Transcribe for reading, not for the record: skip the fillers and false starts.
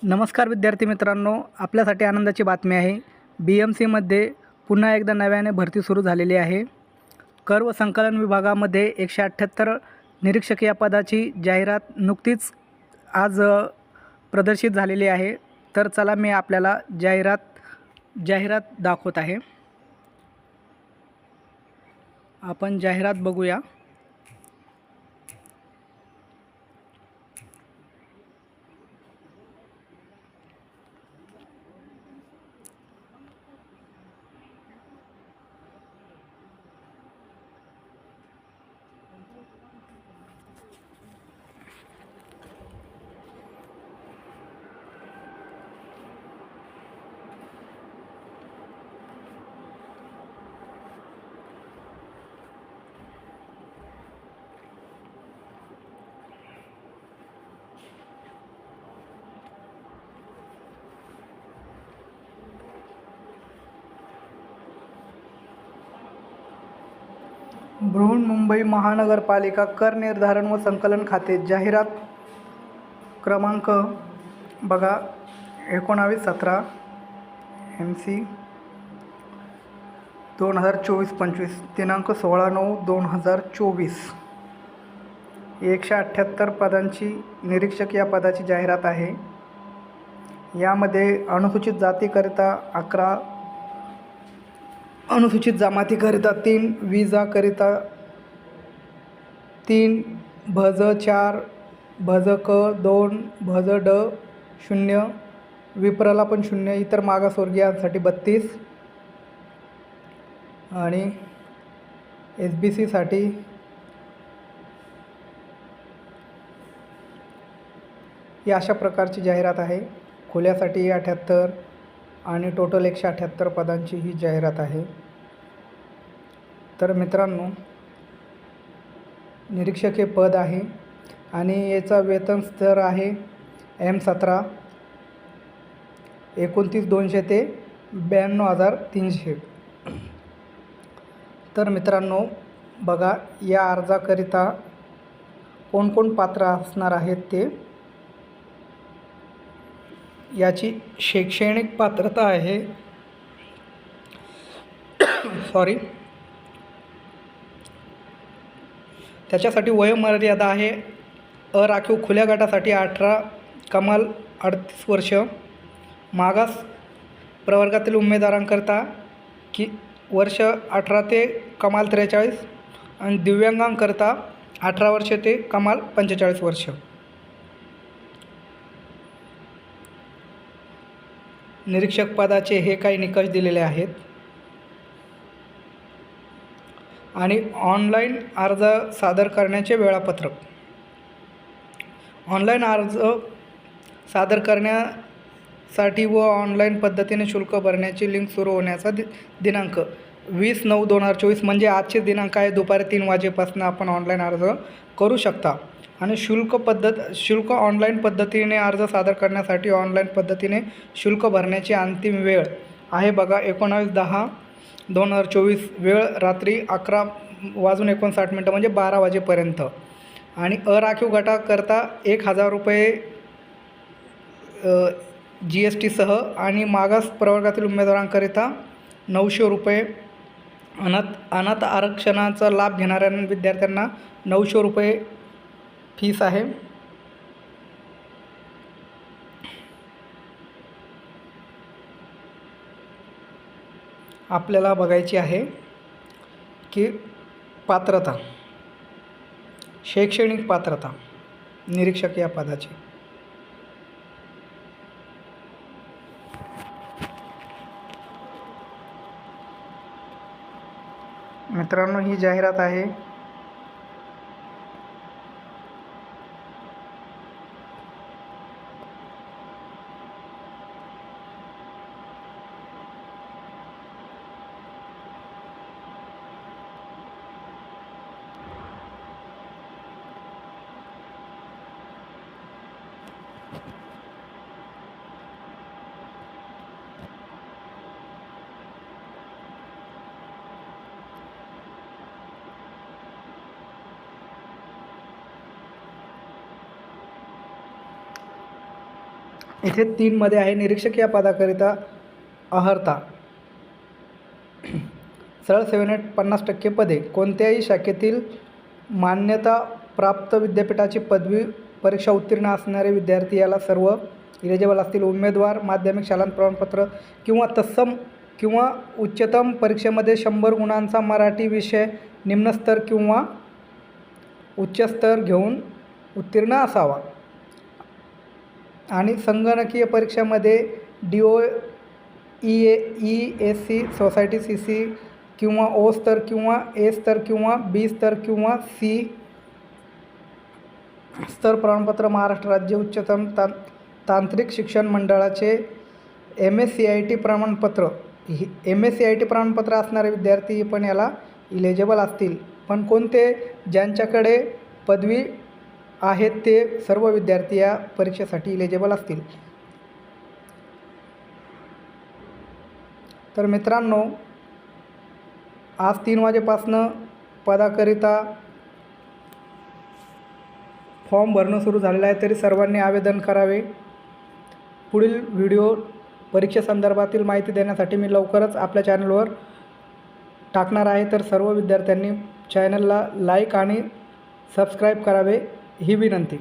नमस्कार विद्यार्थी मित्रांनो, आपल्यासाठी आनंदाची बातमी आहे। BMCमध्ये पुन्हा एकदा नव्याने भरती सुरू झालेली आहे। कर व संकलन विभागामध्ये 178 निरीक्षक या पदाची जाहिरात नुकतीच आज प्रदर्शित झालेली आहे। तर चला मी आपल्याला जाहिरात दाखवत आहे। आपण जाहिरात बघूया। बृहन्मुंबई महानगरपालिका कर निर्धारण व संकलन खाते जाहिरात क्रमांक बघा 1917 MC 2024-25 दिनांक 16/9/2024 178 पदांची निरीक्षक या पदाची जाहिरात आहे। यामध्ये अनुसूचित जातीकरिता 11, अनुसूचित जमातीकरिता 3, विजाकरिता 3, भज 4, भज क 2, भज ड 0, विप्रला पण 0, इतर मागासवर्गीयांसाठी 32 आणि SBC साठी या अशा प्रकारची जाहिरात आहे। खुल्यासाठी 78 आणि टोटल 178 पदांची ही जाहिरात आहे। तर मित्रांनो, निरीक्षक हे पद आहे आणि याचा वेतन स्तर आहे M17 29,200 ते 92,300। तर मित्रांनो बघा, या अर्जाकरिता कोण पात्र असणार आहेत ते याची शैक्षणिक पात्रता आहे त्याच्यासाठी वयोमर्यादा आहे अराखीव खुल्या गटासाठी 18, कमाल 38 वर्ष, मागास प्रवर्गातील उमेदवारांकरता वर्ष 18 ते कमाल 43 आणि दिव्यांगांकरता 18 वर्ष ते कमाल 45 वर्ष। निरीक्षक पदाचे हे काही निकष दिलेले आहेत आणि ऑनलाईन अर्ज सादर करण्याचे वेळापत्रक। ऑनलाईन अर्ज सादर करण्यासाठी व ऑनलाईन पद्धतीने शुल्क भरण्याची लिंक सुरू होण्याचा दिनांक 20/9/2024 म्हणजे आजचे दिनांक आहे। दुपारी 3 वाजेपासून आपण ऑनलाईन अर्ज करू शकता आणि शुल्क ऑनलाईन पद्धतीने अर्ज सादर करण्यासाठी ऑनलाईन पद्धतीने शुल्क भरण्याची अंतिम वेळ आहे बघा 19/10/2024, वेळ रात्री 11:59 म्हणजे 12 वाजेपर्यंत आणि अराखीव गटाकरता 1,000 रुपये GST सह आणि मागास प्रवर्गातील उमेदवारांकरिता 900 रुपये, अनाथ आरक्षणाचा लाभ घेणाऱ्या विद्यार्थ्यांना 900 रुपये फीस आहे। आपल्याला बघायची आहे की पात्रता, शैक्षणिक पात्रता निरीक्षक या पदाची। मित्रांनो, ही जाहिरात आहे। इथे 3मध्ये आहे निरीक्षक या पदाकरिता अर्हता सरळ सेवेने 50% पदे. कोणत्याही शाखेतील मान्यता प्राप्त विद्यापीठाची पदवी परीक्षा उत्तीर्ण असणारे विद्यार्थी याला सर्व इलिजिबल असतील. उमेदवार माध्यमिक शालांत प्रमाणपत्र किंवा तत्सम किंवा उच्चतम परीक्षेमध्ये 100 गुणांचा मराठी विषय निम्नस्तर किंवा उच्चस्तर घेऊन उत्तीर्ण असावा आणि संगणकीय परीक्षेमध्ये DO ESC सोसायटी CC किंवा O स्तर किंवा A स्तर किंवा B स्तर किंवा C स्तर प्रमाणपत्र महाराष्ट्र राज्य उच्चतम तांत्रिक शिक्षण मंडळाचे MSCIT प्रमाणपत्र MSCIT प्रमाणपत्र असणारे विद्यार्थी पण याला इलिजिबल असतील. पण कोणते? ज्यांच्याकडे पदवी आहेत ते सर्व विद्यार्थी या परीक्षेसाठी इलिजिबल असतील. तर मित्रांनो, आज 3 वाजेपासनं पदाकरिता फॉर्म भरणं सुरू झालेलं आहे. तरी सर्वांनी आवेदन करावे. पुढील व्हिडिओ परीक्षेसंदर्भातील माहिती देण्यासाठी मी लवकरच आपल्या चॅनलवर टाकणार आहे. तर सर्व विद्यार्थ्यांनी चॅनलला लाईक आणि सबस्क्राईब करावे ही विनंती.